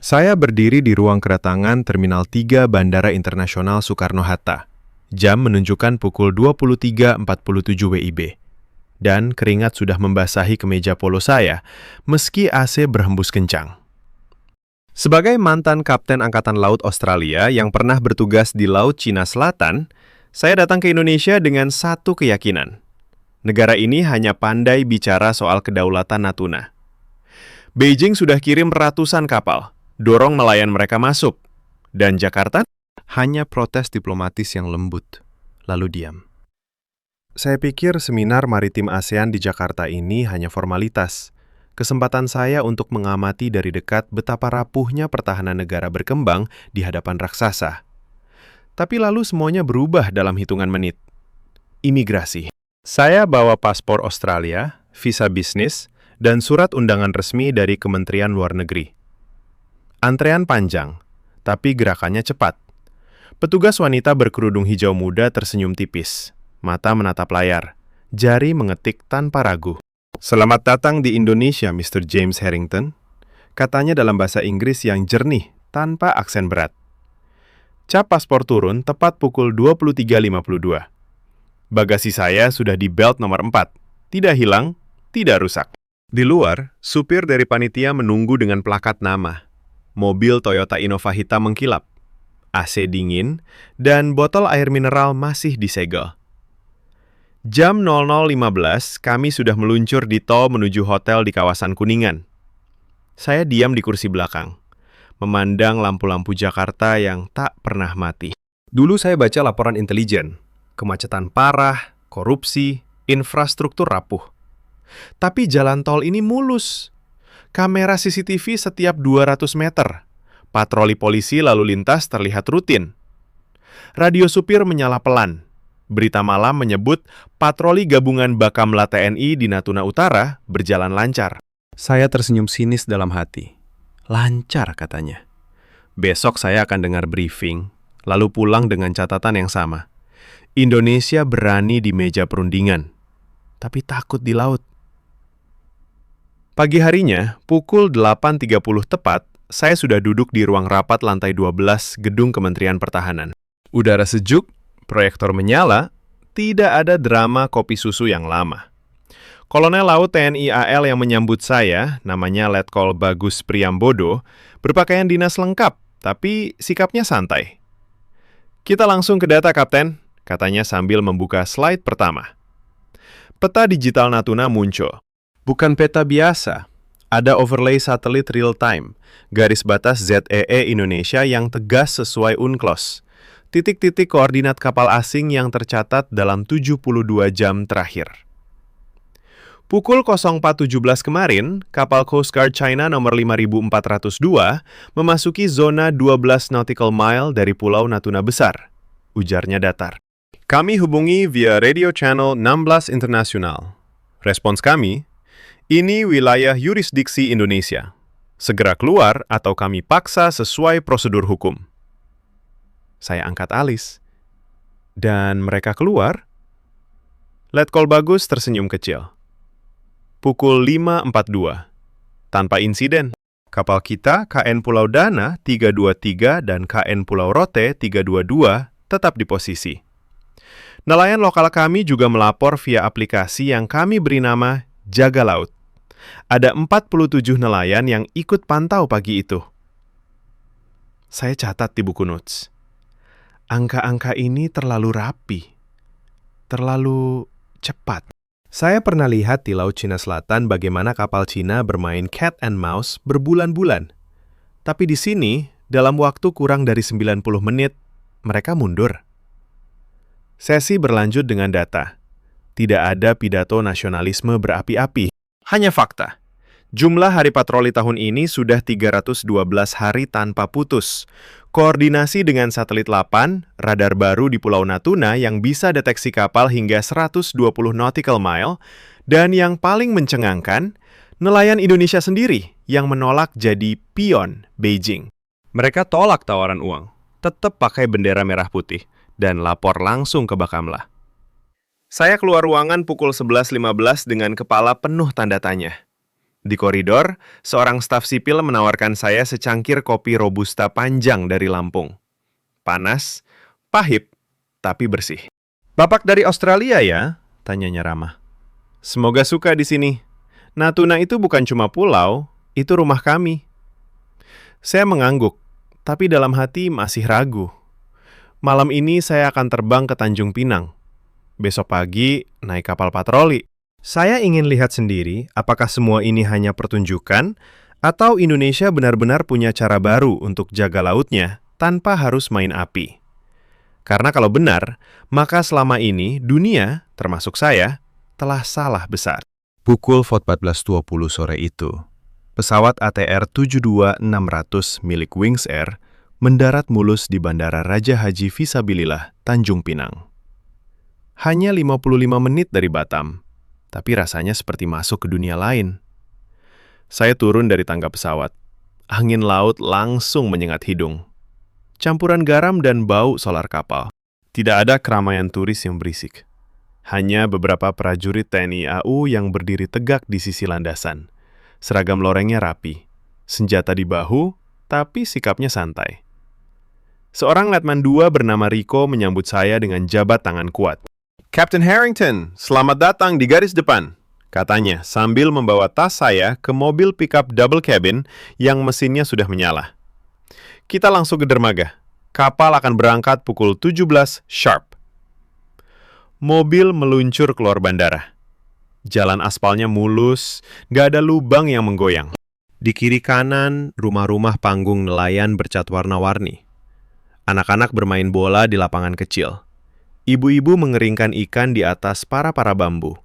Saya berdiri di ruang kedatangan Terminal 3 Bandara Internasional Soekarno-Hatta. Jam menunjukkan pukul 23.47 WIB. Dan keringat sudah membasahi kemeja polo saya, meski AC berhembus kencang. Sebagai mantan Kapten Angkatan Laut Australia yang pernah bertugas di Laut Cina Selatan, saya datang ke Indonesia dengan satu keyakinan. Negara ini hanya pandai bicara soal kedaulatan Natuna. Beijing sudah kirim ratusan kapal, dorong nelayan mereka masuk. Dan Jakarta hanya protes diplomatis yang lembut, lalu diam. Saya pikir seminar maritim ASEAN di Jakarta ini hanya formalitas. Kesempatan saya untuk mengamati dari dekat betapa rapuhnya pertahanan negara berkembang di hadapan raksasa. Tapi lalu semuanya berubah dalam hitungan menit. Imigrasi. Saya bawa paspor Australia, visa bisnis, dan surat undangan resmi dari Kementerian Luar Negeri. Antrean panjang, tapi gerakannya cepat. Petugas wanita berkerudung hijau muda tersenyum tipis. Mata menatap layar, jari mengetik tanpa ragu. "Selamat datang di Indonesia, Mr. James Harrington," katanya dalam bahasa Inggris yang jernih, tanpa aksen berat. Cap paspor turun tepat pukul 23.52. Bagasi saya sudah di belt nomor 4. Tidak hilang, tidak rusak. Di luar, supir dari panitia menunggu dengan plakat nama. Mobil Toyota Innova hitam mengkilap. AC dingin, dan botol air mineral masih disegel. Jam 00.15, kami sudah meluncur di tol menuju hotel di kawasan Kuningan. Saya diam di kursi belakang, memandang lampu-lampu Jakarta yang tak pernah mati. Dulu saya baca laporan intelijen, kemacetan parah, korupsi, infrastruktur rapuh. Tapi jalan tol ini mulus. Kamera CCTV setiap 200 meter. Patroli polisi lalu lintas terlihat rutin. Radio supir menyala pelan. Berita malam menyebut patroli gabungan Bakamla TNI di Natuna Utara berjalan lancar. Saya tersenyum sinis dalam hati. Lancar katanya. Besok saya akan dengar briefing, lalu pulang dengan catatan yang sama. Indonesia berani di meja perundingan, tapi takut di laut. Pagi harinya, pukul 8.30 tepat, saya sudah duduk di ruang rapat lantai 12 Gedung Kementerian Pertahanan. Udara sejuk, proyektor menyala, tidak ada drama kopi susu yang lama. Kolonel Laut TNI AL yang menyambut saya, namanya Letkol Bagus Priambodo, berpakaian dinas lengkap, tapi sikapnya santai. "Kita langsung ke data, Kapten," katanya sambil membuka slide pertama. Peta digital Natuna muncul. Bukan peta biasa, ada overlay satelit real-time, garis batas ZEE Indonesia yang tegas sesuai UNCLOS. Titik-titik koordinat kapal asing yang tercatat dalam 72 jam terakhir. Pukul 04.17 kemarin, kapal Coast Guard China nomor 5402 memasuki zona 12 nautical mile dari Pulau Natuna Besar. Ujarnya datar. "Kami hubungi via radio channel 16 Internasional. Respons kami, ini wilayah yurisdiksi Indonesia. Segera keluar atau kami paksa sesuai prosedur hukum." Saya angkat alis. "Dan mereka keluar?" Letkol Bagus tersenyum kecil. Pukul 5.42. Tanpa insiden. Kapal kita, KN Pulau Dana 323 dan KN Pulau Rote 322, tetap di posisi. Nelayan lokal kami juga melapor via aplikasi yang kami beri nama Jaga Laut. Ada 47 nelayan yang ikut pantau pagi itu. Saya catat di buku notes. Angka-angka ini terlalu rapi, terlalu cepat. Saya pernah lihat di Laut Cina Selatan bagaimana kapal Cina bermain cat and mouse berbulan-bulan. Tapi di sini, dalam waktu kurang dari 90 menit, mereka mundur. Sesi berlanjut dengan data. Tidak ada pidato nasionalisme berapi-api, hanya fakta. Jumlah hari patroli tahun ini sudah 312 hari tanpa putus. Koordinasi dengan satelit 8, radar baru di Pulau Natuna yang bisa deteksi kapal hingga 120 nautical mile, dan yang paling mencengangkan, nelayan Indonesia sendiri yang menolak jadi pion Beijing. Mereka tolak tawaran uang, tetap pakai bendera merah putih, dan lapor langsung ke Bakamla. Saya keluar ruangan pukul 11.15 dengan kepala penuh tanda tanya. Di koridor, seorang staf sipil menawarkan saya secangkir kopi Robusta panjang dari Lampung. Panas, pahit, tapi bersih. "Bapak dari Australia ya?" tanyanya ramah. "Semoga suka di sini. Natuna itu bukan cuma pulau, itu rumah kami." Saya mengangguk, tapi dalam hati masih ragu. Malam ini saya akan terbang ke Tanjung Pinang. Besok pagi naik kapal patroli. Saya ingin lihat sendiri apakah semua ini hanya pertunjukan atau Indonesia benar-benar punya cara baru untuk jaga lautnya tanpa harus main api. Karena kalau benar, maka selama ini dunia, termasuk saya, telah salah besar. Pukul 14.20 sore itu, pesawat ATR 72600 milik Wings Air mendarat mulus di Bandara Raja Haji Fisabilillah, Tanjung Pinang. Hanya 55 menit dari Batam, tapi rasanya seperti masuk ke dunia lain. Saya turun dari tangga pesawat. Angin laut langsung menyengat hidung. Campuran garam dan bau solar kapal. Tidak ada keramaian turis yang berisik. Hanya beberapa prajurit TNI AU yang berdiri tegak di sisi landasan. Seragam lorengnya rapi. Senjata di bahu, tapi sikapnya santai. Seorang Letnan 2 bernama Rico menyambut saya dengan jabat tangan kuat. "Captain Harrington, selamat datang di garis depan," katanya sambil membawa tas saya ke mobil pickup double cabin yang mesinnya sudah menyala. "Kita langsung ke dermaga. Kapal akan berangkat pukul 17 sharp." Mobil meluncur keluar bandara. Jalan aspalnya mulus, gak ada lubang yang menggoyang. Di kiri kanan, rumah-rumah panggung nelayan bercat warna-warni. Anak-anak bermain bola di lapangan kecil. Ibu-ibu mengeringkan ikan di atas para bambu.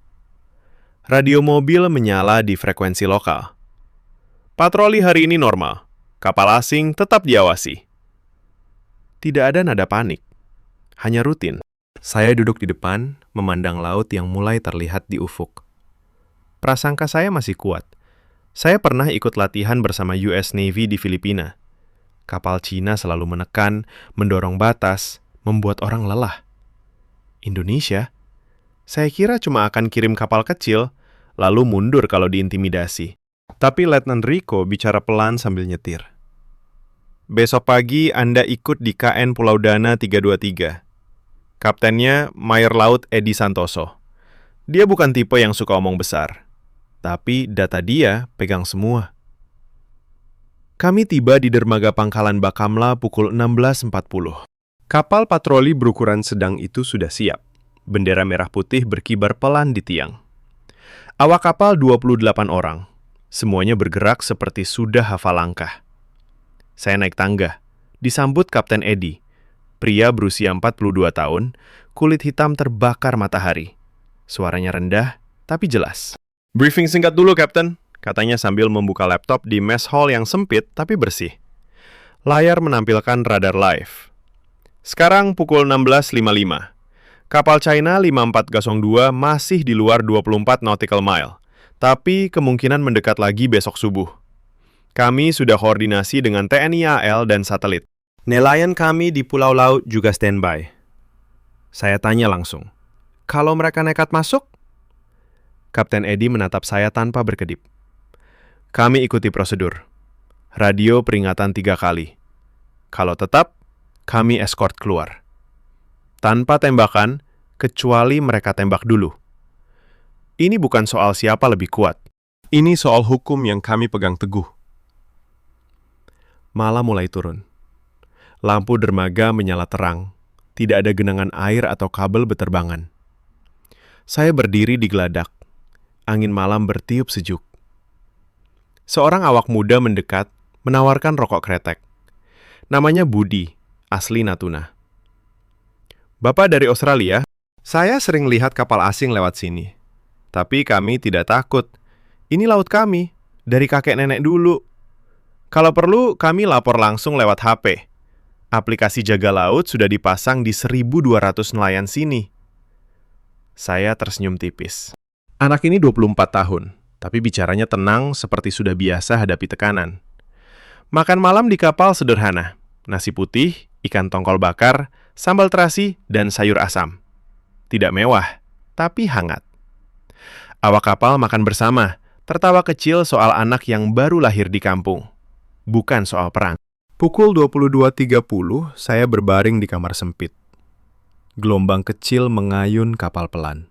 Radio mobil menyala di frekuensi lokal. "Patroli hari ini normal. Kapal asing tetap diawasi." Tidak ada nada panik. Hanya rutin. Saya duduk di depan, memandang laut yang mulai terlihat di ufuk. Prasangka saya masih kuat. Saya pernah ikut latihan bersama US Navy di Filipina. Kapal Cina selalu menekan, mendorong batas, membuat orang lelah. Indonesia? Saya kira cuma akan kirim kapal kecil, lalu mundur kalau diintimidasi. Tapi Letnan Rico bicara pelan sambil nyetir. "Besok pagi Anda ikut di KN Pulau Dana 323. Kaptennya Mayor Laut Edi Santoso. Dia bukan tipe yang suka omong besar, tapi data dia pegang semua." Kami tiba di dermaga Pangkalan Bakamla pukul 16.40. Kapal patroli berukuran sedang itu sudah siap. Bendera merah putih berkibar pelan di tiang. Awak kapal 28 orang. Semuanya bergerak seperti sudah hafal langkah. Saya naik tangga. Disambut Kapten Edi. Pria berusia 42 tahun, kulit hitam terbakar matahari. Suaranya rendah, tapi jelas. "Briefing singkat dulu, Kapten," katanya sambil membuka laptop di mess hall yang sempit tapi bersih. Layar menampilkan radar live. "Sekarang pukul 16.55. Kapal China 5402 masih di luar 24 nautical mile, tapi kemungkinan mendekat lagi besok subuh. Kami sudah koordinasi dengan TNI AL dan satelit. Nelayan kami di Pulau Laut juga standby." Saya tanya langsung, "Kalau mereka nekat masuk?" Kapten Edi menatap saya tanpa berkedip. "Kami ikuti prosedur. Radio peringatan 3 kali. Kalau tetap, kami escort keluar. Tanpa tembakan, kecuali mereka tembak dulu. Ini bukan soal siapa lebih kuat. Ini soal hukum yang kami pegang teguh." Malam mulai turun. Lampu dermaga menyala terang. Tidak ada genangan air atau kabel beterbangan. Saya berdiri di geladak. Angin malam bertiup sejuk. Seorang awak muda mendekat, menawarkan rokok kretek. Namanya Budi, asli Natuna. "Bapak dari Australia?" "Saya sering lihat kapal asing lewat sini. Tapi kami tidak takut. Ini laut kami, dari kakek nenek dulu. Kalau perlu, kami lapor langsung lewat HP. Aplikasi jaga laut sudah dipasang di 1.200 nelayan sini." Saya tersenyum tipis. Anak ini 24 tahun, tapi bicaranya tenang seperti sudah biasa hadapi tekanan. Makan malam di kapal sederhana. Nasi putih, ikan tongkol bakar, sambal terasi, dan sayur asam. Tidak mewah, tapi hangat. Awak kapal makan bersama, Tertawa kecil soal anak yang baru lahir di kampung, bukan soal perang. Pukul 22.30, saya berbaring di kamar sempit. Gelombang kecil mengayun kapal pelan.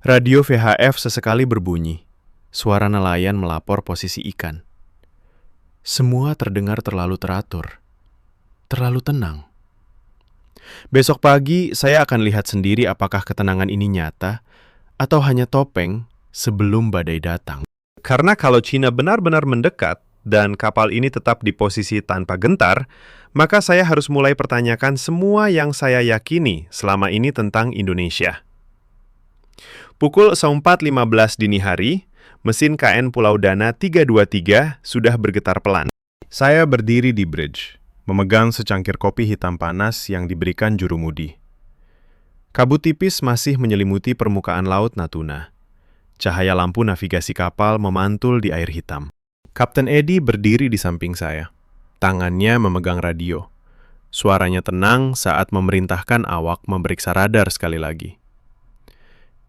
Radio VHF sesekali berbunyi. Suara nelayan melapor posisi ikan. Semua terdengar terlalu teratur, terlalu tenang. Besok pagi, saya akan lihat sendiri apakah ketenangan ini nyata atau hanya topeng sebelum badai datang. Karena kalau Cina benar-benar mendekat dan kapal ini tetap di posisi tanpa gentar, maka saya harus mulai pertanyakan semua yang saya yakini selama ini tentang Indonesia. Pukul 4.15 dini hari, mesin KN Pulau Dana 323 sudah bergetar pelan. Saya berdiri di bridge, memegang secangkir kopi hitam panas yang diberikan jurumudi. Kabut tipis masih menyelimuti permukaan laut Natuna. Cahaya lampu navigasi kapal memantul di air hitam. Kapten Edi berdiri di samping saya. Tangannya memegang radio. Suaranya tenang saat memerintahkan awak memeriksa radar sekali lagi.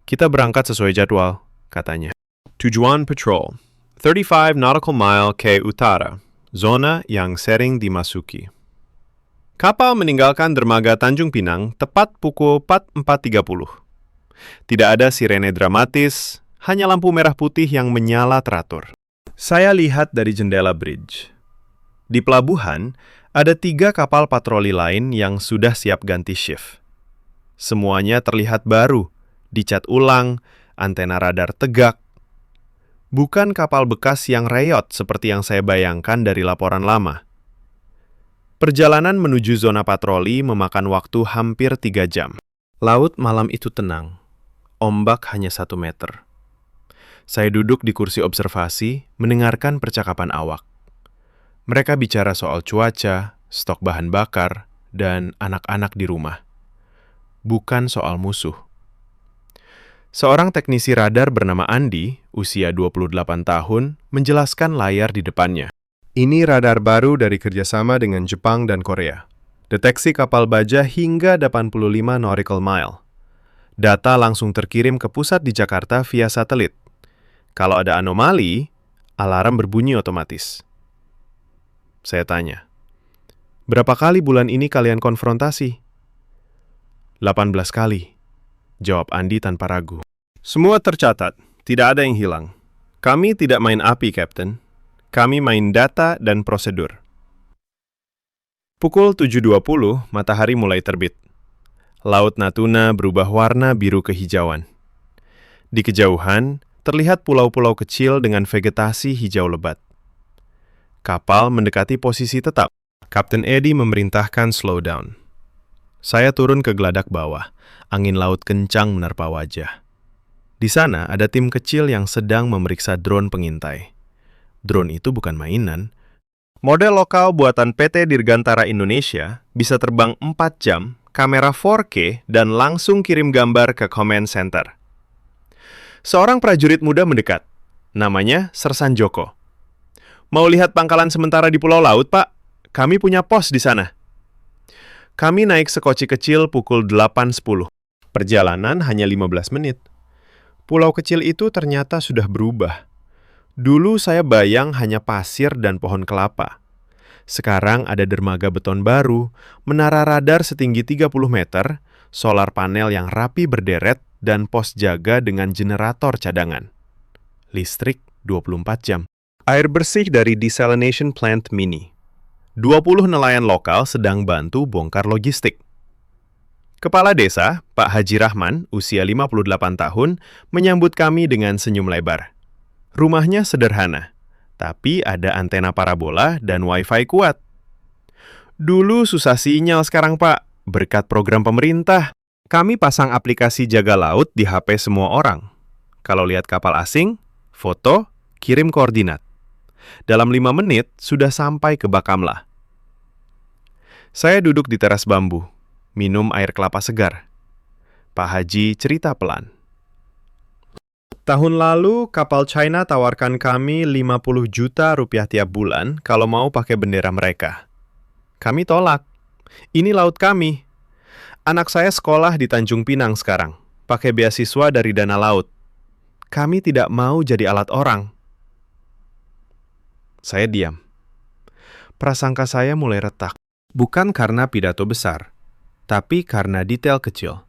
Kita berangkat sesuai jadwal, katanya. Tujuan patrol, 35 nautical mile ke utara, zona yang sering dimasuki. Kapal meninggalkan dermaga Tanjung Pinang tepat pukul 4.30. Tidak ada sirene dramatis, hanya lampu merah putih yang menyala teratur. Saya lihat dari jendela bridge. Di pelabuhan, ada 3 kapal patroli lain yang sudah siap ganti shift. Semuanya terlihat baru, dicat ulang, antena radar tegak. Bukan kapal bekas yang reyot seperti yang saya bayangkan dari laporan lama. Perjalanan menuju zona patroli memakan waktu hampir 3 jam. Laut malam itu tenang. Ombak hanya 1 meter. Saya duduk di kursi observasi, mendengarkan percakapan awak. Mereka bicara soal cuaca, stok bahan bakar, dan anak-anak di rumah. Bukan soal musuh. Seorang teknisi radar bernama Andi, usia 28 tahun, menjelaskan layar di depannya. Ini radar baru dari kerjasama dengan Jepang dan Korea. Deteksi kapal baja hingga 85 nautical mile. Data langsung terkirim ke pusat di Jakarta via satelit. Kalau ada anomali, alarm berbunyi otomatis. Saya tanya, berapa kali bulan ini kalian konfrontasi? 18 kali, jawab Andi tanpa ragu. Semua tercatat, tidak ada yang hilang. Kami tidak main api, Kapten. Kami main data dan prosedur. Pukul 7.20, matahari mulai terbit. Laut Natuna berubah warna biru kehijauan. Di kejauhan, terlihat pulau-pulau kecil dengan vegetasi hijau lebat. Kapal mendekati posisi tetap. Kapten Edi memerintahkan slow down. Saya turun ke geladak bawah. Angin laut kencang menerpa wajah. Di sana ada tim kecil yang sedang memeriksa drone pengintai. Drone itu bukan mainan. Model lokal buatan PT Dirgantara Indonesia bisa terbang 4 jam, kamera 4K, dan langsung kirim gambar ke command center. Seorang prajurit muda mendekat. Namanya Sersan Joko. Mau lihat pangkalan sementara di Pulau Laut, Pak? Kami punya pos di sana. Kami naik sekoci kecil pukul 8.10. Perjalanan hanya 15 menit. Pulau kecil itu ternyata sudah berubah. Dulu saya bayang hanya pasir dan pohon kelapa. Sekarang ada dermaga beton baru, menara radar setinggi 30 meter, solar panel yang rapi berderet, dan pos jaga dengan generator cadangan. Listrik 24 jam. Air bersih dari desalination plant mini. 20 nelayan lokal sedang bantu bongkar logistik. Kepala desa, Pak Haji Rahman, usia 58 tahun, menyambut kami dengan senyum lebar. Rumahnya sederhana, tapi ada antena parabola dan wifi kuat. Dulu susah sinyal sekarang, Pak. Berkat program pemerintah, kami pasang aplikasi jaga laut di HP semua orang. Kalau lihat kapal asing, foto, kirim koordinat. Dalam 5 menit, sudah sampai ke Bakamla. Saya duduk di teras bambu. Minum air kelapa segar. Pak Haji cerita pelan. Tahun lalu, kapal China tawarkan kami 50 juta rupiah tiap bulan kalau mau pakai bendera mereka. Kami tolak. Ini laut kami. Anak saya sekolah di Tanjung Pinang sekarang, pakai beasiswa dari dana laut. Kami tidak mau jadi alat orang. Saya diam. Prasangka saya mulai retak. Bukan karena pidato besar, tapi karena detail kecil.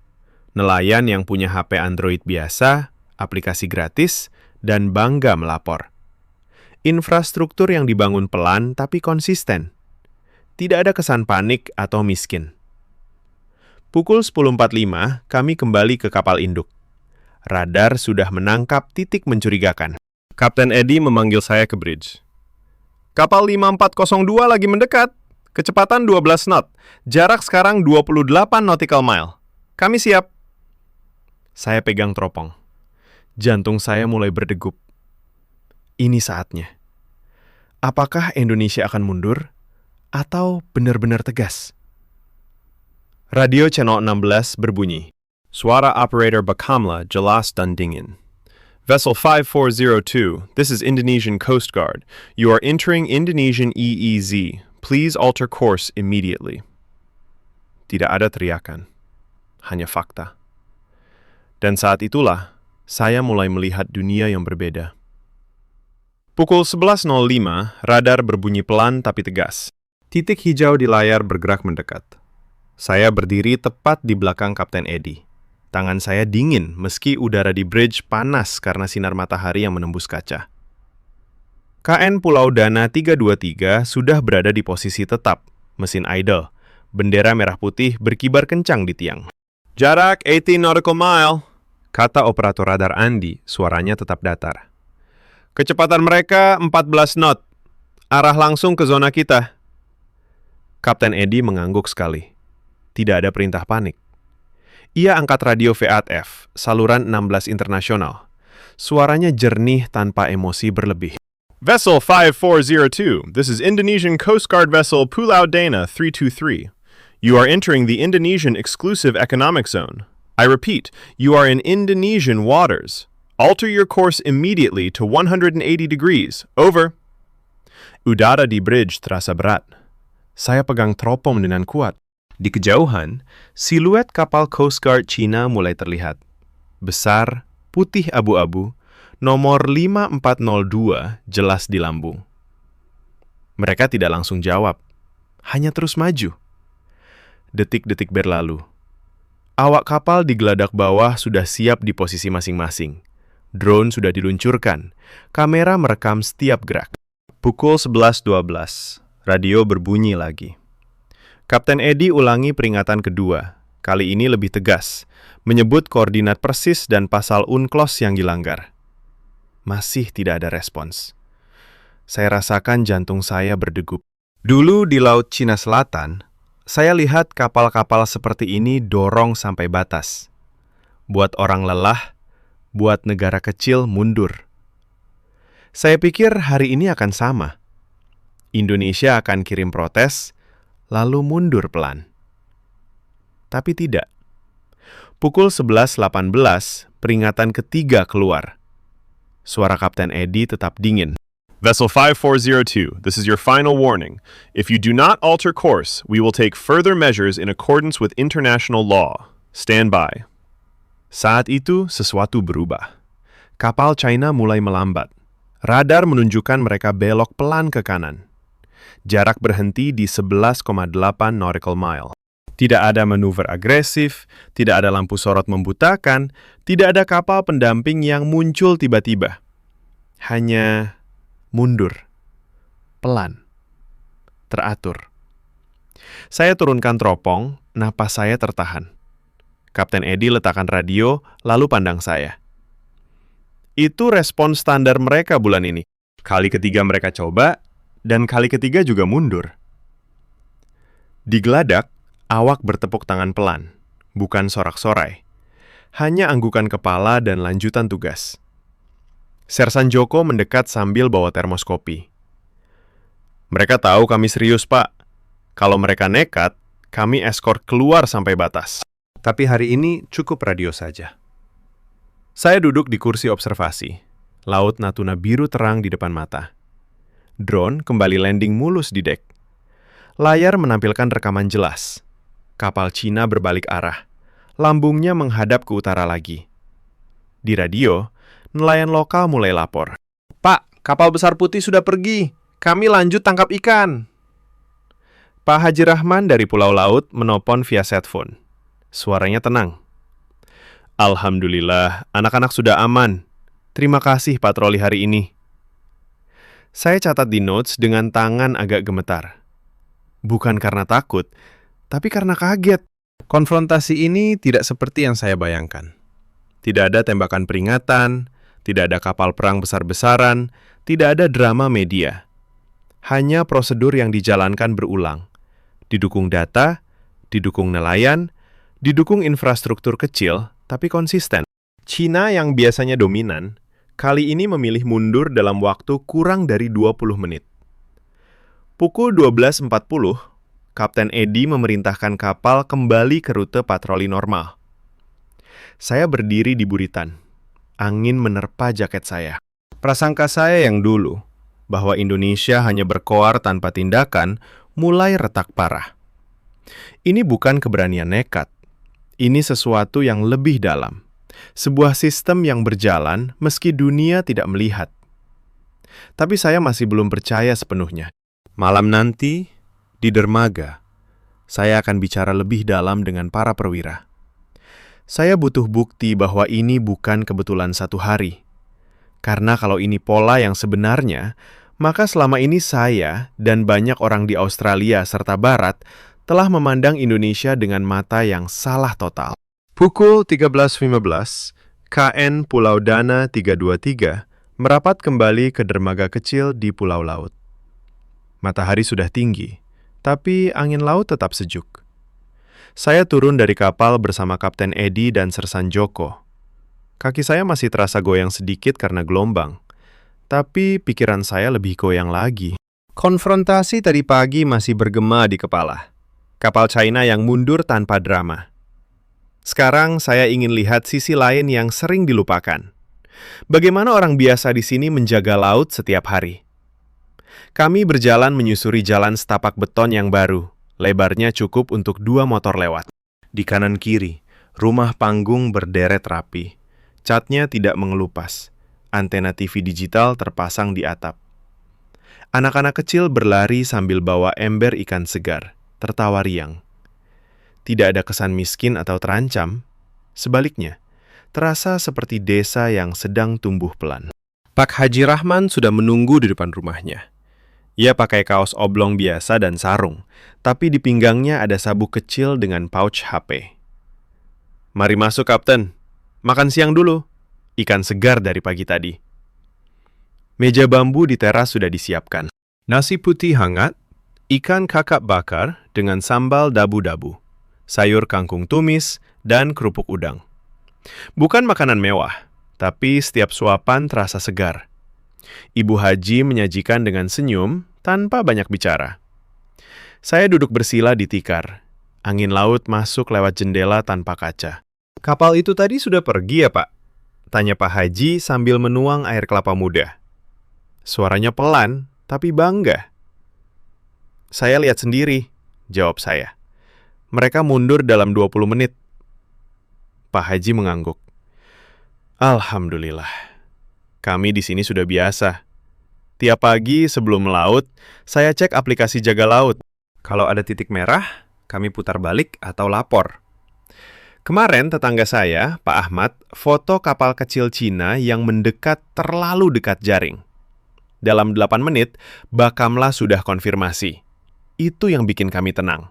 Nelayan yang punya HP Android biasa, aplikasi gratis, dan bangga melapor. Infrastruktur yang dibangun pelan tapi konsisten. Tidak ada kesan panik atau miskin. Pukul 10.45, kami kembali ke kapal induk. Radar sudah menangkap titik mencurigakan. Kapten Eddie memanggil saya ke bridge. Kapal 5402 lagi mendekat. Kecepatan 12 knot. Jarak sekarang 28 nautical mile. Kami siap. Saya pegang teropong. Jantung saya mulai berdegup. Ini saatnya. Apakah Indonesia akan mundur? Atau benar-benar tegas? Radio channel 16 berbunyi. Suara operator Bakamla jelas dan dingin. Vessel 5402, this is Indonesian Coast Guard. You are entering Indonesian EEZ. Please alter course immediately. Tidak ada teriakan, hanya fakta. Dan saat itulah, saya mulai melihat dunia yang berbeda. Pukul 11.05, radar berbunyi pelan tapi tegas. Titik hijau di layar bergerak mendekat. Saya berdiri tepat di belakang Kapten Eddie. Tangan saya dingin meski udara di bridge panas karena sinar matahari yang menembus kaca. KN Pulau Dana 323 sudah berada di posisi tetap, mesin idle. Bendera merah putih berkibar kencang di tiang. Jarak 18 nautical mile, kata operator radar Andi, suaranya tetap datar. Kecepatan mereka 14 knot, arah langsung ke zona kita. Kapten Eddie mengangguk sekali. Tidak ada perintah panik. Ia angkat radio VATF, saluran 16 internasional. Suaranya jernih tanpa emosi berlebih. Vessel 5402, this is Indonesian Coast Guard vessel Pulau Dana 323. You are entering the Indonesian Exclusive Economic Zone. I repeat, you are in Indonesian waters. Alter your course immediately to 180 degrees. Over. Udara di bridge terasa berat. Saya pegang teropong dengan kuat. Di kejauhan, siluet kapal Coast Guard Cina mulai terlihat. Besar, putih abu-abu, nomor 5402 jelas di lambung. Mereka tidak langsung jawab, hanya terus maju. Detik-detik berlalu. Awak kapal di geladak bawah sudah siap di posisi masing-masing. Drone sudah diluncurkan, kamera merekam setiap gerak. Pukul 11.12, radio berbunyi lagi. Kapten Eddie ulangi peringatan kedua, kali ini lebih tegas, menyebut koordinat persis dan pasal UNCLOS yang dilanggar. Masih tidak ada respons. Saya rasakan jantung saya berdegup. Dulu di Laut Cina Selatan, saya lihat kapal-kapal seperti ini dorong sampai batas. Buat orang lelah, buat negara kecil mundur. Saya pikir hari ini akan sama. Indonesia akan kirim protes, lalu mundur pelan. Tapi tidak. Pukul 11.18, peringatan ketiga keluar. Suara Kapten Eddie tetap dingin. Vessel 5402, this is your final warning. If you do not alter course, we will take further measures in accordance with international law. Stand by. Saat itu, sesuatu berubah. Kapal China mulai melambat. Radar menunjukkan mereka belok pelan ke kanan. Jarak berhenti di 11,8 nautical mile. Tidak ada manuver agresif, tidak ada lampu sorot membutakan, tidak ada kapal pendamping yang muncul tiba-tiba. Hanya mundur, pelan, teratur. Saya turunkan teropong, napas saya tertahan. Kapten Eddie letakkan radio, lalu pandang saya. Itu respon standar mereka bulan ini. Kali ketiga mereka coba, dan kali ketiga juga mundur. Di geladak, awak bertepuk tangan pelan, bukan sorak-sorai. Hanya anggukan kepala dan lanjutan tugas. Sersan Joko mendekat sambil bawa termoskopi. Mereka tahu kami serius, Pak. Kalau mereka nekat, kami eskort keluar sampai batas. Tapi hari ini cukup radio saja. Saya duduk di kursi observasi. Laut Natuna biru terang di depan mata. Drone kembali landing mulus di dek. Layar menampilkan rekaman jelas. Kapal Cina berbalik arah. Lambungnya menghadap ke utara lagi. Di radio, Nelayan lokal mulai lapor. "Pak, kapal besar putih sudah pergi. Kami lanjut tangkap ikan." Pak Haji Rahman dari Pulau Laut menelpon via setphone. Suaranya tenang. "Alhamdulillah, anak-anak sudah aman. Terima kasih patroli hari ini." Saya catat di notes dengan tangan agak gemetar. Bukan karena takut, tapi karena kaget. Konfrontasi ini tidak seperti yang saya bayangkan. Tidak ada tembakan peringatan, tidak ada kapal perang besar-besaran, tidak ada drama media. Hanya prosedur yang dijalankan berulang. Didukung data, didukung nelayan, didukung infrastruktur kecil, tapi konsisten. Cina yang biasanya dominan, kali ini memilih mundur dalam waktu kurang dari 20 menit. Pukul 12.40, Kapten Edi memerintahkan kapal kembali ke rute patroli normal. Saya berdiri di buritan. Angin menerpa jaket saya. Prasangka saya yang dulu, bahwa Indonesia hanya berkoar tanpa tindakan, mulai retak parah. Ini bukan keberanian nekat. Ini sesuatu yang lebih dalam. Sebuah sistem yang berjalan meski dunia tidak melihat. Tapi saya masih belum percaya sepenuhnya. Malam nanti, di dermaga, saya akan bicara lebih dalam dengan para perwira. Saya butuh bukti bahwa ini bukan kebetulan satu hari. Karena kalau ini pola yang sebenarnya, maka selama ini saya dan banyak orang di Australia serta Barat telah memandang Indonesia dengan mata yang salah total. Pukul 13.15, KN Pulau Dana 323 merapat kembali ke dermaga kecil di Pulau Laut. Matahari sudah tinggi, tapi angin laut tetap sejuk. Saya turun dari kapal bersama Kapten Edi dan Sersan Joko. Kaki saya masih terasa goyang sedikit karena gelombang, tapi pikiran saya lebih goyang lagi. Konfrontasi tadi pagi masih bergema di kepala. Kapal China yang mundur tanpa drama. Sekarang saya ingin lihat sisi lain yang sering dilupakan. Bagaimana orang biasa di sini menjaga laut setiap hari? Kami berjalan menyusuri jalan setapak beton yang baru. Lebarnya cukup untuk 2 motor lewat. Di kanan kiri, rumah panggung berderet rapi. Catnya tidak mengelupas. Antena TV digital terpasang di atap. Anak-anak kecil berlari sambil bawa ember ikan segar, tertawa riang. Tidak ada kesan miskin atau terancam. Sebaliknya, terasa seperti desa yang sedang tumbuh pelan. Pak Haji Rahman sudah menunggu di depan rumahnya. Ia pakai kaos oblong biasa dan sarung, tapi di pinggangnya ada sabuk kecil dengan pouch HP. "Mari masuk, Kapten. Makan siang dulu. Ikan segar dari pagi tadi." Meja bambu di teras sudah disiapkan. Nasi putih hangat, ikan kakap bakar dengan sambal dabu-dabu, sayur kangkung tumis, dan kerupuk udang. Bukan makanan mewah, tapi setiap suapan terasa segar. Ibu Haji menyajikan dengan senyum tanpa banyak bicara. Saya duduk bersila di tikar. Angin laut masuk lewat jendela tanpa kaca. "Kapal itu tadi sudah pergi ya, Pak?" tanya Pak Haji sambil menuang air kelapa muda. Suaranya pelan, tapi bangga. "Saya lihat sendiri," jawab saya. "Mereka mundur dalam 20 menit. Pak Haji mengangguk. "Alhamdulillah. Kami di sini sudah biasa. Tiap pagi sebelum melaut, saya cek aplikasi jaga laut. Kalau ada titik merah, kami putar balik atau lapor." Kemarin tetangga saya, Pak Ahmad, foto kapal kecil Cina yang mendekat terlalu dekat jaring. Dalam 8 menit, Bakamla sudah konfirmasi. Itu yang bikin kami tenang.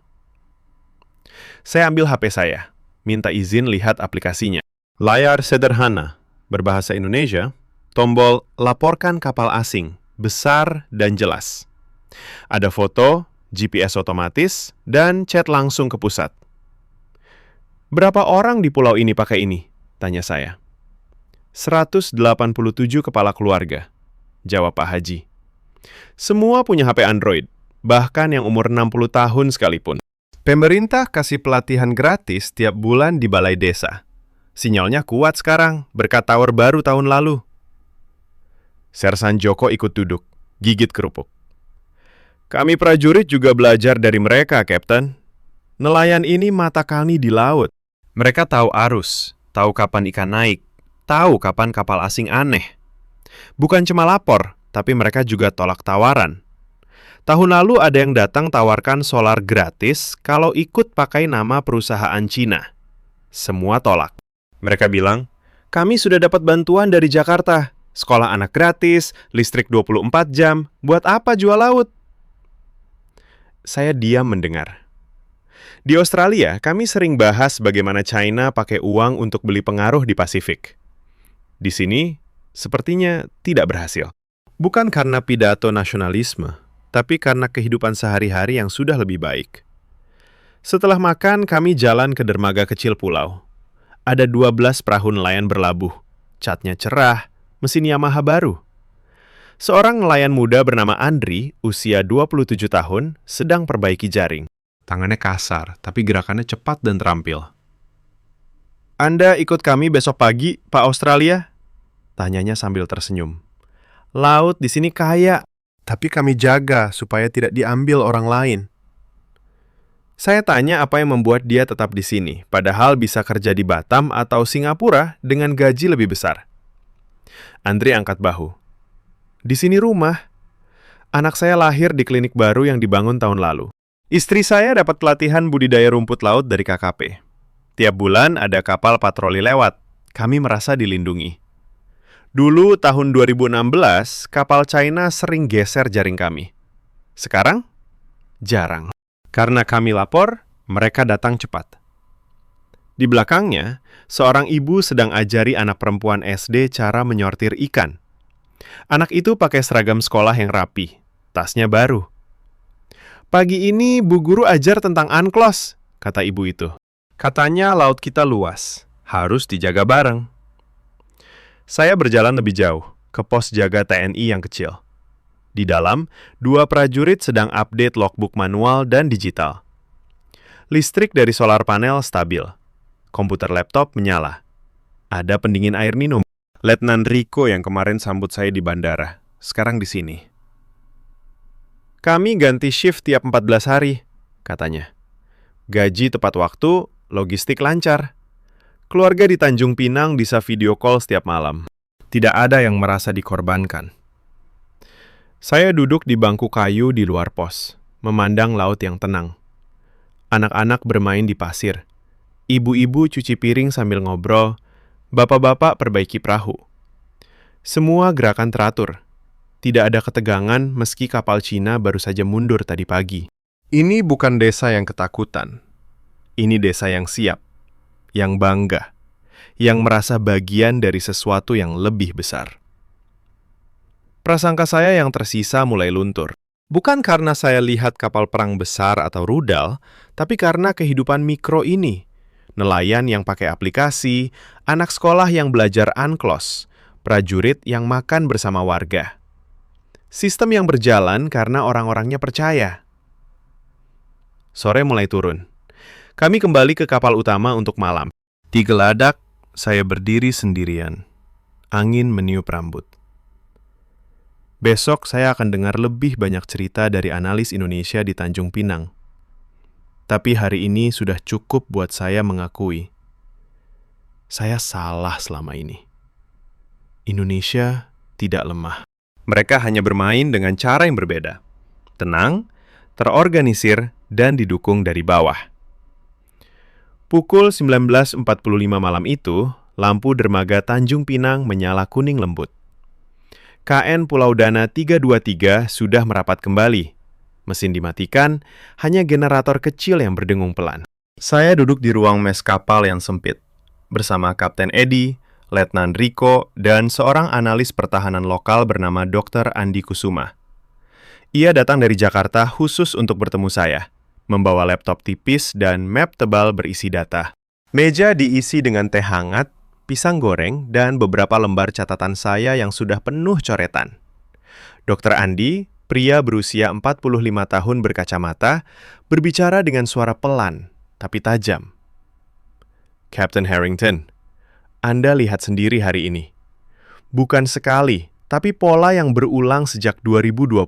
Saya ambil HP saya, minta izin lihat aplikasinya. Layar sederhana, berbahasa Indonesia, tombol laporkan kapal asing, besar dan jelas. Ada foto, GPS otomatis, dan chat langsung ke pusat. "Berapa orang di pulau ini pakai ini?" tanya saya. 187 kepala keluarga, jawab Pak Haji. Semua punya HP Android, bahkan yang umur 60 tahun sekalipun. Pemerintah kasih pelatihan gratis tiap bulan di balai desa. Sinyalnya kuat sekarang, berkat tower baru tahun lalu. Sersan Joko ikut duduk, gigit kerupuk. "Kami prajurit juga belajar dari mereka, Kapten. Nelayan ini mata kami di laut. Mereka tahu arus, tahu kapan ikan naik, tahu kapan kapal asing aneh. Bukan cuma lapor, tapi mereka juga tolak tawaran. Tahun lalu ada yang datang tawarkan solar gratis kalau ikut pakai nama perusahaan Cina. Semua tolak. Mereka bilang, kami sudah dapat bantuan dari Jakarta. Sekolah anak gratis, listrik 24 jam, buat apa jual laut? Saya diam mendengar. Di Australia, kami sering bahas bagaimana China pakai uang untuk beli pengaruh di Pasifik. Di sini, sepertinya tidak berhasil. Bukan karena pidato nasionalisme, tapi karena kehidupan sehari-hari yang sudah lebih baik. Setelah makan, kami jalan ke dermaga kecil pulau. Ada 12 perahu nelayan berlabuh. Catnya cerah, mesin Yamaha baru. Seorang nelayan muda bernama Andri, usia 27 tahun, sedang perbaiki jaring. Tangannya kasar, tapi gerakannya cepat dan terampil. Anda ikut kami besok pagi, Pak Australia? Tanyanya sambil tersenyum. Laut di sini kaya, tapi kami jaga supaya tidak diambil orang lain. Saya tanya apa yang membuat dia tetap di sini, padahal bisa kerja di Batam atau Singapura dengan gaji lebih besar. Andri angkat bahu. Di sini rumah. Anak saya lahir di klinik baru yang dibangun tahun lalu. Istri saya dapat pelatihan budidaya rumput laut dari KKP. Tiap bulan ada kapal patroli lewat. Kami merasa dilindungi. Dulu tahun 2016, kapal China sering geser jaring kami. Sekarang, jarang. Karena kami lapor, mereka datang cepat. Di belakangnya, seorang ibu sedang ajari anak perempuan SD cara menyortir ikan. Anak itu pakai seragam sekolah yang rapi, tasnya baru. Pagi ini Bu Guru ajar tentang UNCLOS, kata ibu itu. Katanya laut kita luas, harus dijaga bareng. Saya berjalan lebih jauh, ke pos jaga TNI yang kecil. Di dalam, 2 prajurit sedang update logbook manual dan digital. Listrik dari solar panel stabil. Komputer laptop menyala. Ada pendingin air minum. Letnan Riko yang kemarin sambut saya di bandara, sekarang di sini. Kami ganti shift tiap 14 hari, katanya. Gaji tepat waktu, logistik lancar. Keluarga di Tanjung Pinang bisa video call setiap malam. Tidak ada yang merasa dikorbankan. Saya duduk di bangku kayu di luar pos, memandang laut yang tenang. Anak-anak bermain di pasir. Ibu-ibu cuci piring sambil ngobrol. Bapak-bapak perbaiki perahu. Semua gerakan teratur. Tidak ada ketegangan meski kapal Cina baru saja mundur tadi pagi. Ini bukan desa yang ketakutan. Ini desa yang siap, yang bangga, yang merasa bagian dari sesuatu yang lebih besar. Prasangka saya yang tersisa mulai luntur. Bukan karena saya lihat kapal perang besar atau rudal, tapi karena kehidupan mikro ini. Nelayan yang pakai aplikasi, anak sekolah yang belajar UNCLOS, prajurit yang makan bersama warga. Sistem yang berjalan karena orang-orangnya percaya. Sore mulai turun. Kami kembali ke kapal utama untuk malam. Di geladak, saya berdiri sendirian. Angin meniup rambut. Besok saya akan dengar lebih banyak cerita dari analis Indonesia di Tanjung Pinang. Tapi hari ini sudah cukup buat saya mengakui. Saya salah selama ini. Indonesia tidak lemah. Mereka hanya bermain dengan cara yang berbeda. Tenang, terorganisir, dan didukung dari bawah. Pukul 19.45 malam itu, lampu dermaga Tanjung Pinang menyala kuning lembut. KN Pulau Dana 323 sudah merapat kembali. Mesin dimatikan, hanya generator kecil yang berdengung pelan. Saya duduk di ruang mes kapal yang sempit, bersama Kapten Edi, Letnan Riko, dan seorang analis pertahanan lokal bernama Dr. Andi Kusuma. Ia datang dari Jakarta khusus untuk bertemu saya, membawa laptop tipis dan map tebal berisi data. Meja diisi dengan teh hangat, pisang goreng, dan beberapa lembar catatan saya yang sudah penuh coretan. Dr. Andi, pria berusia 45 tahun berkacamata, berbicara dengan suara pelan, tapi tajam. Captain Harrington, Anda lihat sendiri hari ini. Bukan sekali, tapi pola yang berulang sejak 2020.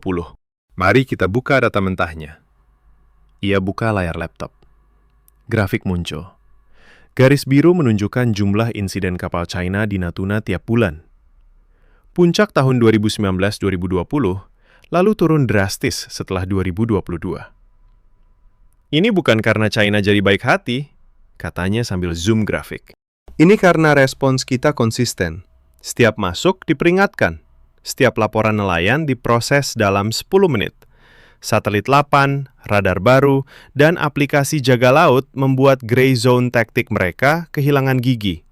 Mari kita buka data mentahnya. Ia buka layar laptop. Grafik muncul. Garis biru menunjukkan jumlah insiden kapal China di Natuna tiap bulan. Puncak tahun 2019-2020, lalu turun drastis setelah 2022. Ini bukan karena China jadi baik hati, katanya sambil zoom grafik. Ini karena respons kita konsisten. Setiap masuk diperingatkan. Setiap laporan nelayan diproses dalam 10 menit. Satelit 8, radar baru, dan aplikasi jaga laut membuat gray zone taktik mereka kehilangan gigi.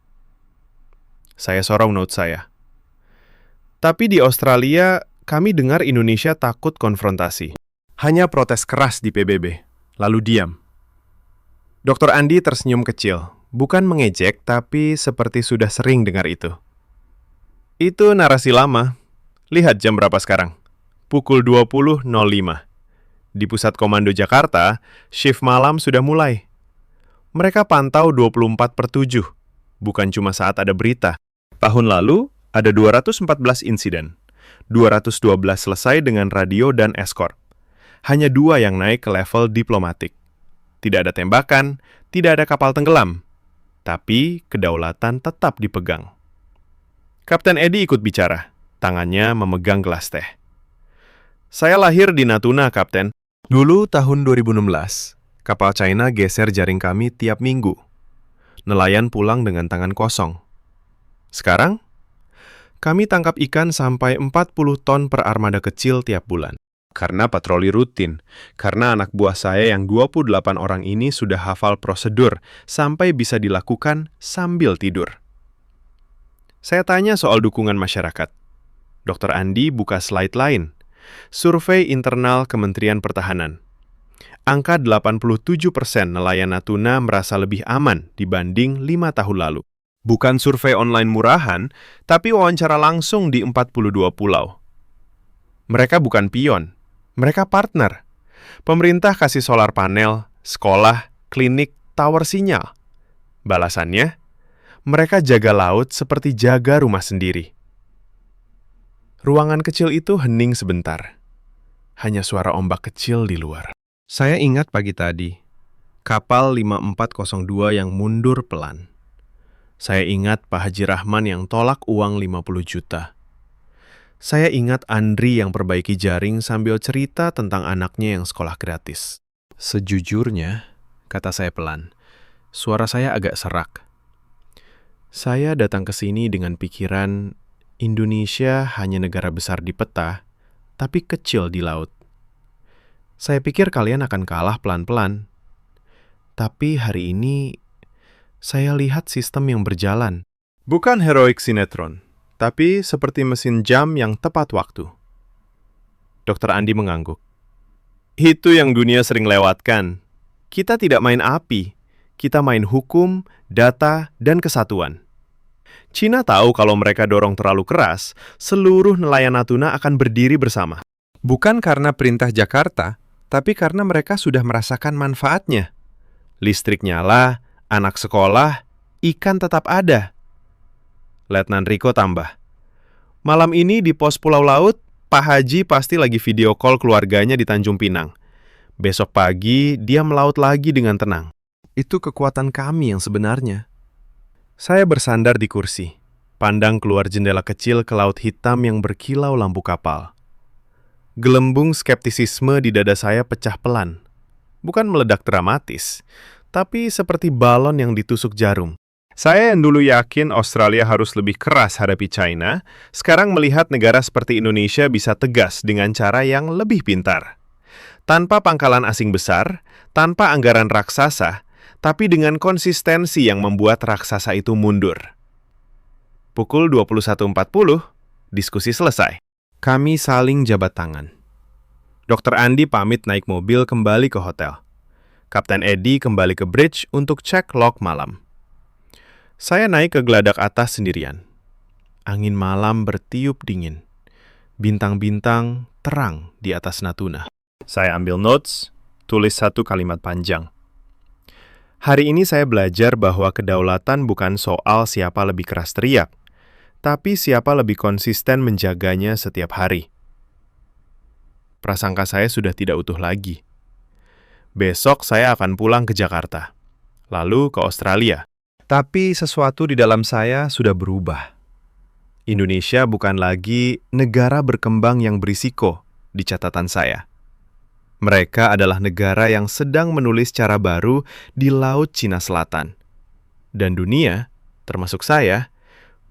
Saya sorong note saya. Tapi di Australia, kami dengar Indonesia takut konfrontasi. Hanya protes keras di PBB. Lalu diam. Dr. Andi tersenyum kecil, bukan mengejek, tapi seperti sudah sering dengar itu. Itu narasi lama. Lihat jam berapa sekarang. Pukul 20.05. Di Pusat Komando Jakarta, shift malam sudah mulai. Mereka pantau 24/7, bukan cuma saat ada berita. Tahun lalu, ada 214 insiden. 212 selesai dengan radio dan eskort. Hanya 2 yang naik ke level diplomatik. Tidak ada tembakan, tidak ada kapal tenggelam. Tapi kedaulatan tetap dipegang. Kapten Edi ikut bicara, tangannya memegang gelas teh. Saya lahir di Natuna, Kapten. Dulu tahun 2016, kapal China geser jaring kami tiap minggu. Nelayan pulang dengan tangan kosong. Sekarang, kami tangkap ikan sampai 40 ton per armada kecil tiap bulan. Karena patroli rutin, karena anak buah saya yang 28 orang ini sudah hafal prosedur sampai bisa dilakukan sambil tidur. Saya tanya soal dukungan masyarakat. Dr. Andi buka slide lain. Survei internal Kementerian Pertahanan. Angka 87% nelayan Natuna merasa lebih aman dibanding 5 tahun lalu. Bukan survei online murahan, tapi wawancara langsung di 42 pulau. Mereka bukan pion. Mereka partner. Pemerintah kasih solar panel, sekolah, klinik, tower sinyal. Balasannya, mereka jaga laut seperti jaga rumah sendiri. Ruangan kecil itu hening sebentar. Hanya suara ombak kecil di luar. Saya ingat pagi tadi, kapal 5402 yang mundur pelan. Saya ingat Pak Haji Rahman yang tolak uang 50 juta. Saya ingat Andri yang perbaiki jaring sambil cerita tentang anaknya yang sekolah gratis. Sejujurnya, kata saya pelan, suara saya agak serak. Saya datang ke sini dengan pikiran Indonesia hanya negara besar di peta, tapi kecil di laut. Saya pikir kalian akan kalah pelan-pelan. Tapi hari ini, saya lihat sistem yang berjalan. Bukan heroik sinetron, tapi seperti mesin jam yang tepat waktu. Dr. Andi mengangguk. Itu yang dunia sering lewatkan. Kita tidak main api, kita main hukum, data, dan kesatuan. Cina tahu kalau mereka dorong terlalu keras, seluruh nelayan Natuna akan berdiri bersama. Bukan karena perintah Jakarta, tapi karena mereka sudah merasakan manfaatnya. Listrik nyala, anak sekolah, ikan tetap ada. Letnan Riko tambah. Malam ini di pos Pulau Laut, Pak Haji pasti lagi video call keluarganya di Tanjung Pinang. Besok pagi, dia melaut lagi dengan tenang. Itu kekuatan kami yang sebenarnya. Saya bersandar di kursi, pandang keluar jendela kecil ke laut hitam yang berkilau lampu kapal. Gelembung skeptisisme di dada saya pecah pelan. Bukan meledak dramatis, tapi seperti balon yang ditusuk jarum. Saya yang dulu yakin Australia harus lebih keras hadapi China, sekarang melihat negara seperti Indonesia bisa tegas dengan cara yang lebih pintar. Tanpa pangkalan asing besar, tanpa anggaran raksasa, tapi dengan konsistensi yang membuat raksasa itu mundur. Pukul 21.40, diskusi selesai. Kami saling jabat tangan. Dr. Andi pamit naik mobil kembali ke hotel. Kapten Edi kembali ke bridge untuk cek log malam. Saya naik ke geladak atas sendirian. Angin malam bertiup dingin. Bintang-bintang terang di atas Natuna. Saya ambil notes, tulis 1 kalimat panjang. Hari ini saya belajar bahwa kedaulatan bukan soal siapa lebih keras teriak, tapi siapa lebih konsisten menjaganya setiap hari. Prasangka saya sudah tidak utuh lagi. Besok saya akan pulang ke Jakarta, lalu ke Australia. Tapi sesuatu di dalam saya sudah berubah. Indonesia bukan lagi negara berkembang yang berisiko di catatan saya. Mereka adalah negara yang sedang menulis cara baru di Laut Cina Selatan. Dan dunia, termasuk saya,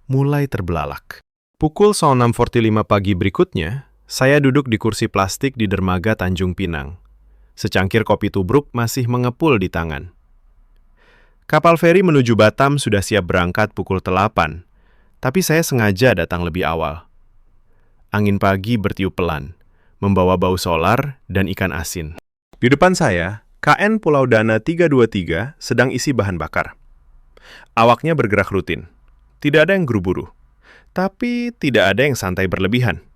mulai terbelalak. Pukul 06.45 pagi berikutnya, saya duduk di kursi plastik di dermaga Tanjung Pinang. Secangkir kopi tubruk masih mengepul di tangan. Kapal feri menuju Batam sudah siap berangkat pukul 8, tapi saya sengaja datang lebih awal. Angin pagi bertiup pelan, membawa bau solar dan ikan asin. Di depan saya, KN Pulau Dana 323 sedang isi bahan bakar. Awaknya bergerak rutin. Tidak ada yang buru-buru, tapi tidak ada yang santai berlebihan.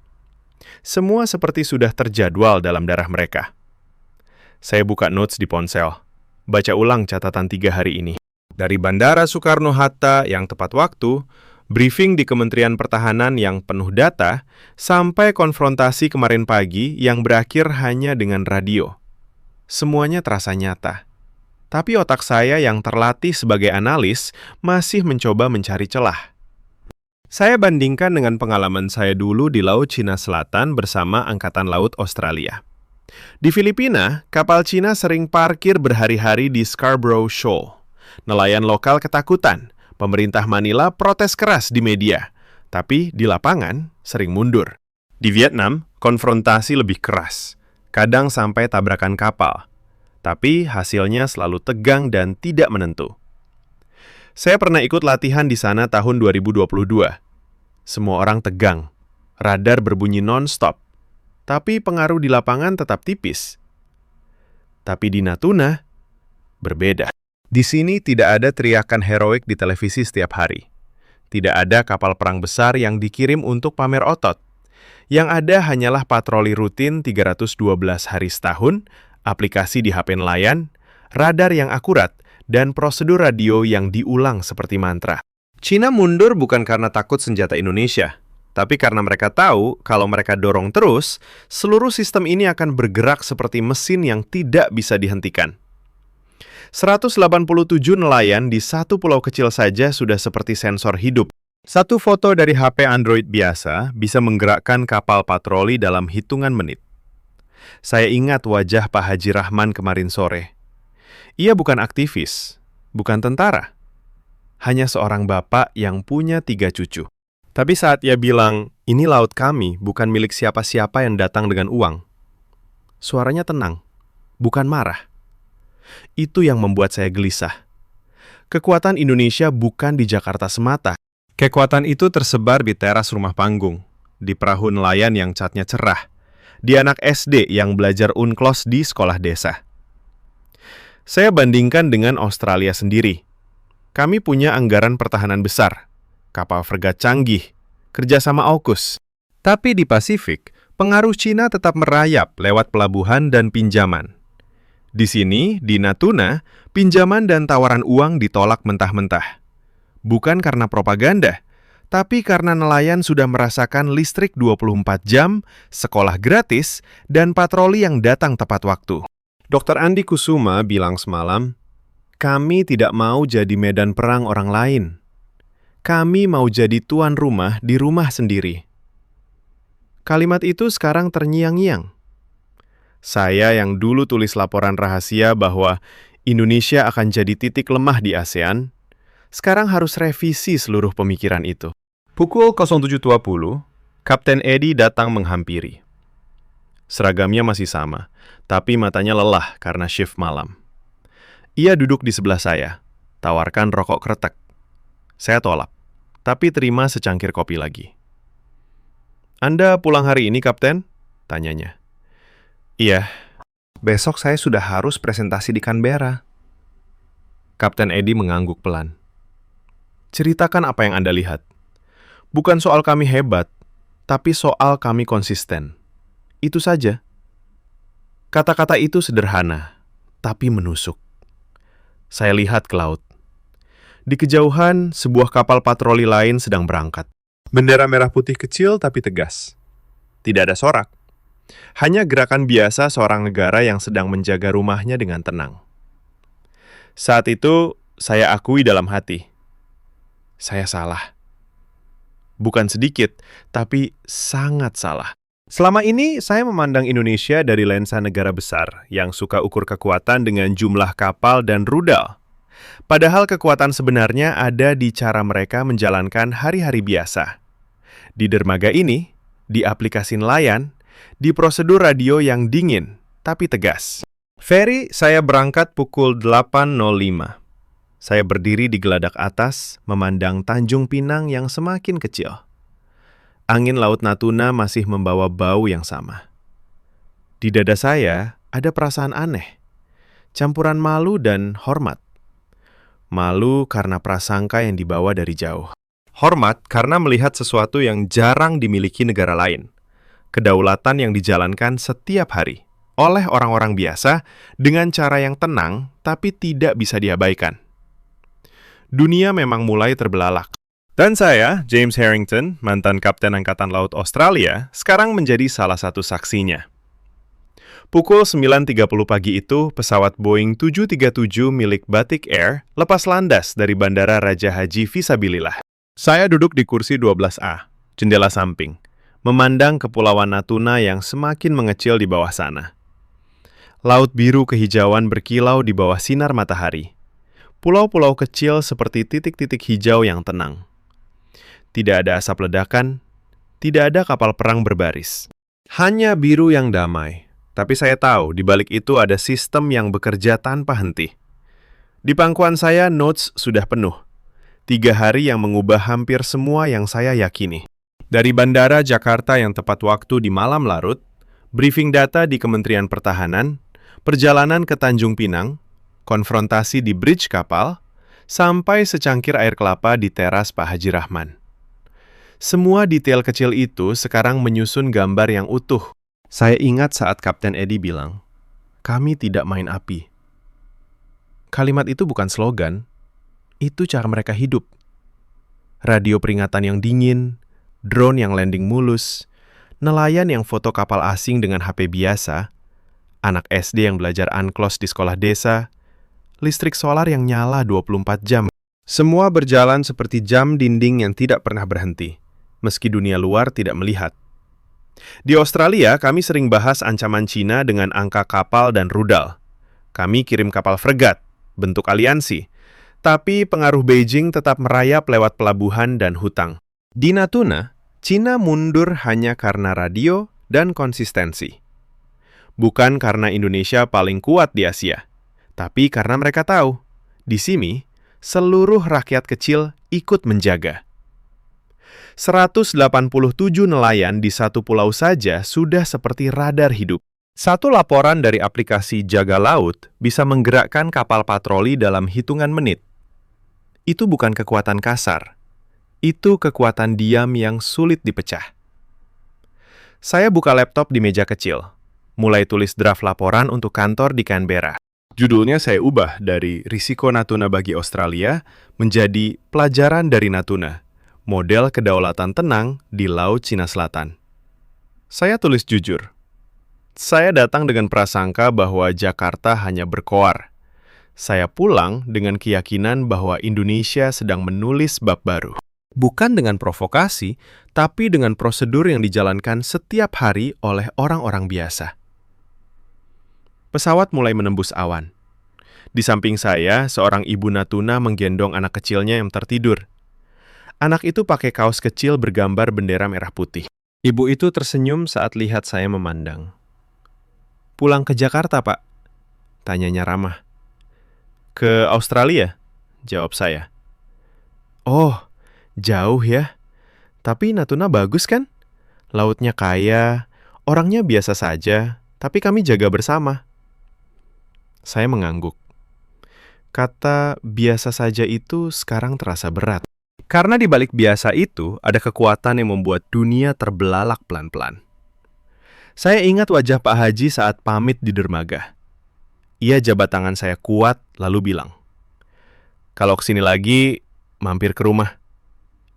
Semua seperti sudah terjadwal dalam darah mereka. Saya buka notes di ponsel, baca ulang catatan 3 hari ini. Dari Bandara Soekarno-Hatta yang tepat waktu, briefing di Kementerian Pertahanan yang penuh data, sampai konfrontasi kemarin pagi yang berakhir hanya dengan radio. Semuanya terasa nyata. Tapi otak saya yang terlatih sebagai analis masih mencoba mencari celah. Saya bandingkan dengan pengalaman saya dulu di Laut Cina Selatan bersama Angkatan Laut Australia. Di Filipina, kapal Cina sering parkir berhari-hari di Scarborough Shoal. Nelayan lokal ketakutan. Pemerintah Manila protes keras di media, tapi di lapangan sering mundur. Di Vietnam, konfrontasi lebih keras, kadang sampai tabrakan kapal. Tapi hasilnya selalu tegang dan tidak menentu. Saya pernah ikut latihan di sana tahun 2022. Semua orang tegang, radar berbunyi non-stop, tapi pengaruh di lapangan tetap tipis. Tapi di Natuna, berbeda. Di sini tidak ada teriakan heroik di televisi setiap hari. Tidak ada kapal perang besar yang dikirim untuk pamer otot. Yang ada hanyalah patroli rutin 312 hari setahun, aplikasi di HP nelayan, radar yang akurat, dan prosedur radio yang diulang seperti mantra. Cina mundur bukan karena takut senjata Indonesia, tapi karena mereka tahu kalau mereka dorong terus, seluruh sistem ini akan bergerak seperti mesin yang tidak bisa dihentikan. 187 nelayan di satu pulau kecil saja sudah seperti sensor hidup. Satu foto dari HP Android biasa bisa menggerakkan kapal patroli dalam hitungan menit. Saya ingat wajah Pak Haji Rahman kemarin sore. Ia bukan aktivis, bukan tentara. Hanya seorang bapak yang punya 3 cucu. Tapi saat ia bilang, ini laut kami, bukan milik siapa-siapa yang datang dengan uang. Suaranya tenang, bukan marah. Itu yang membuat saya gelisah. Kekuatan Indonesia bukan di Jakarta semata. Kekuatan itu tersebar di teras rumah panggung, di perahu nelayan yang catnya cerah, di anak SD yang belajar unklos di sekolah desa. Saya bandingkan dengan Australia sendiri. Kami punya anggaran pertahanan besar, kapal fregat canggih, kerjasama AUKUS. Tapi di Pasifik, pengaruh Cina tetap merayap lewat pelabuhan dan pinjaman. Di sini, di Natuna, pinjaman dan tawaran uang ditolak mentah-mentah. Bukan karena propaganda, tapi karena nelayan sudah merasakan listrik 24 jam, sekolah gratis, dan patroli yang datang tepat waktu. Dr. Andi Kusuma bilang semalam, kami tidak mau jadi medan perang orang lain. Kami mau jadi tuan rumah di rumah sendiri. Kalimat itu sekarang terngiang-ngiang. Saya yang dulu tulis laporan rahasia bahwa Indonesia akan jadi titik lemah di ASEAN, sekarang harus revisi seluruh pemikiran itu. Pukul 07.20, Kapten Edi datang menghampiri. Seragamnya masih sama, tapi matanya lelah karena shift malam. Ia duduk di sebelah saya, tawarkan rokok kretek. Saya tolak, tapi terima secangkir kopi lagi. Anda pulang hari ini, Kapten? Tanyanya. Iya, besok saya sudah harus presentasi di Canberra. Kapten Edi mengangguk pelan. Ceritakan apa yang Anda lihat. Bukan soal kami hebat, tapi soal kami konsisten. Itu saja. Kata-kata itu sederhana, tapi menusuk. Saya lihat ke laut. Di kejauhan, sebuah kapal patroli lain sedang berangkat. Bendera merah putih kecil tapi tegas. Tidak ada sorak. Hanya gerakan biasa seorang negara yang sedang menjaga rumahnya dengan tenang. Saat itu, saya akui dalam hati, Saya salah. Bukan sedikit, tapi sangat salah. Selama ini, saya memandang Indonesia dari lensa negara besar yang suka ukur kekuatan dengan jumlah kapal dan rudal. Padahal kekuatan sebenarnya ada di cara mereka menjalankan hari-hari biasa. Di dermaga ini, di aplikasi nelayan, di prosedur radio yang dingin, tapi tegas. Ferry, saya berangkat pukul 8.05. Saya berdiri di geladak atas, memandang Tanjung Pinang yang semakin kecil. Angin Laut Natuna masih membawa bau yang sama. Di dada saya ada perasaan aneh, campuran malu dan hormat. Malu karena prasangka yang dibawa dari jauh. Hormat karena melihat sesuatu yang jarang dimiliki negara lain. Kedaulatan yang dijalankan setiap hari oleh orang-orang biasa dengan cara yang tenang tapi tidak bisa diabaikan. Dunia memang mulai terbelalak. Dan saya, James Harrington, mantan Kapten Angkatan Laut Australia, sekarang menjadi salah satu saksinya. Pukul 9.30 pagi itu, pesawat Boeing 737 milik Batik Air lepas landas dari Bandara Raja Haji Fisabilillah. Saya duduk di kursi 12A, jendela samping, memandang Kepulauan Natuna yang semakin mengecil di bawah sana. Laut biru kehijauan berkilau di bawah sinar matahari. Pulau-pulau kecil seperti titik-titik hijau yang tenang. Tidak ada asap ledakan, tidak ada kapal perang berbaris. Hanya biru yang damai. Tapi saya tahu di balik itu ada sistem yang bekerja tanpa henti. Di pangkuan saya, notes sudah penuh. 3 hari yang mengubah hampir semua yang saya yakini. Dari Bandara Jakarta yang tepat waktu di malam larut, briefing data di Kementerian Pertahanan, perjalanan ke Tanjung Pinang, konfrontasi di bridge kapal, sampai secangkir air kelapa di teras Pak Haji Rahman. Semua detail kecil itu sekarang menyusun gambar yang utuh. Saya ingat saat Kapten Edi bilang, "Kami tidak main api." Kalimat itu bukan slogan, itu cara mereka hidup. Radio peringatan yang dingin, drone yang landing mulus, nelayan yang foto kapal asing dengan HP biasa, anak SD yang belajar unclos di sekolah desa, listrik solar yang nyala 24 jam. Semua berjalan seperti jam dinding yang tidak pernah berhenti, meski dunia luar tidak melihat. Di Australia, kami sering bahas ancaman Cina dengan angka kapal dan rudal. Kami kirim kapal fregat, bentuk aliansi, tapi pengaruh Beijing tetap merayap lewat pelabuhan dan hutang. Di Natuna, Cina mundur hanya karena radio dan konsistensi. Bukan karena Indonesia paling kuat di Asia, tapi karena mereka tahu, di sini, seluruh rakyat kecil ikut menjaga. 187 nelayan di satu pulau saja sudah seperti radar hidup. Satu laporan dari aplikasi Jaga Laut bisa menggerakkan kapal patroli dalam hitungan menit. Itu bukan kekuatan kasar. Itu kekuatan diam yang sulit dipecah. Saya buka laptop di meja kecil, mulai tulis draft laporan untuk kantor di Canberra. Judulnya saya ubah dari Risiko Natuna bagi Australia menjadi Pelajaran dari Natuna, model kedaulatan tenang di Laut Cina Selatan. Saya tulis jujur. Saya datang dengan prasangka bahwa Jakarta hanya berkoar. Saya pulang dengan keyakinan bahwa Indonesia sedang menulis bab baru. Bukan dengan provokasi, tapi dengan prosedur yang dijalankan setiap hari oleh orang-orang biasa. Pesawat mulai menembus awan. Di samping saya, seorang ibu Natuna menggendong anak kecilnya yang tertidur. Anak itu pakai kaos kecil bergambar bendera merah putih. Ibu itu tersenyum saat lihat saya memandang. "Pulang ke Jakarta, Pak?" tanyanya ramah. "Ke Australia," jawab saya. "Oh, jauh ya. Tapi Natuna bagus kan? Lautnya kaya, orangnya biasa saja, tapi kami jaga bersama." Saya mengangguk. Kata biasa saja itu sekarang terasa berat. Karena di balik biasa itu ada kekuatan yang membuat dunia terbelalak pelan-pelan. Saya ingat wajah Pak Haji saat pamit di dermaga. Ia jabat tangan saya kuat lalu bilang, "Kalau kesini lagi, mampir ke rumah.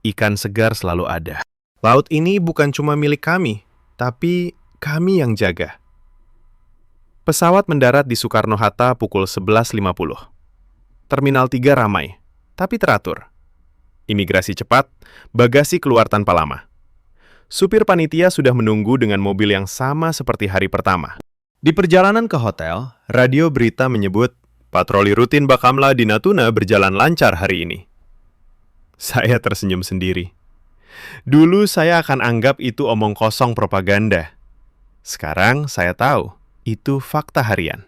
Ikan segar selalu ada. Laut ini bukan cuma milik kami, tapi kami yang jaga." Pesawat mendarat di Soekarno-Hatta pukul 11.50. Terminal 3 ramai, tapi teratur. Imigrasi cepat, bagasi keluar tanpa lama. Supir panitia sudah menunggu dengan mobil yang sama seperti hari pertama. Di perjalanan ke hotel, radio berita menyebut patroli rutin Bakamla di Natuna berjalan lancar hari ini. Saya tersenyum sendiri. Dulu saya akan anggap itu omong kosong propaganda. Sekarang saya tahu, itu fakta harian.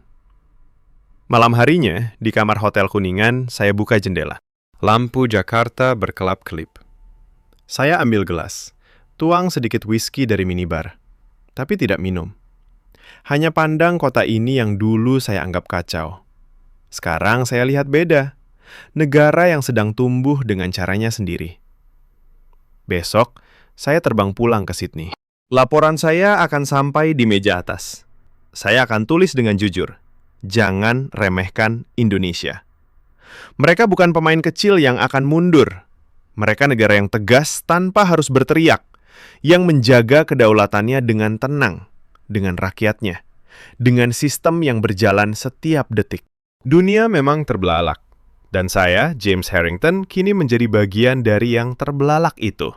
Malam harinya, di kamar hotel Kuningan, saya buka jendela. Lampu Jakarta berkelap-kelip. Saya ambil gelas, tuang sedikit whisky dari minibar, tapi tidak minum. Hanya pandang kota ini yang dulu saya anggap kacau. Sekarang saya lihat beda. Negara yang sedang tumbuh dengan caranya sendiri. Besok, saya terbang pulang ke Sydney. Laporan saya akan sampai di meja atas. Saya akan tulis dengan jujur. Jangan remehkan Indonesia. Mereka bukan pemain kecil yang akan mundur. Mereka negara yang tegas tanpa harus berteriak, yang menjaga kedaulatannya dengan tenang, dengan rakyatnya, dengan sistem yang berjalan setiap detik. Dunia memang terbelalak, dan saya, James Harrington, kini menjadi bagian dari yang terbelalak itu.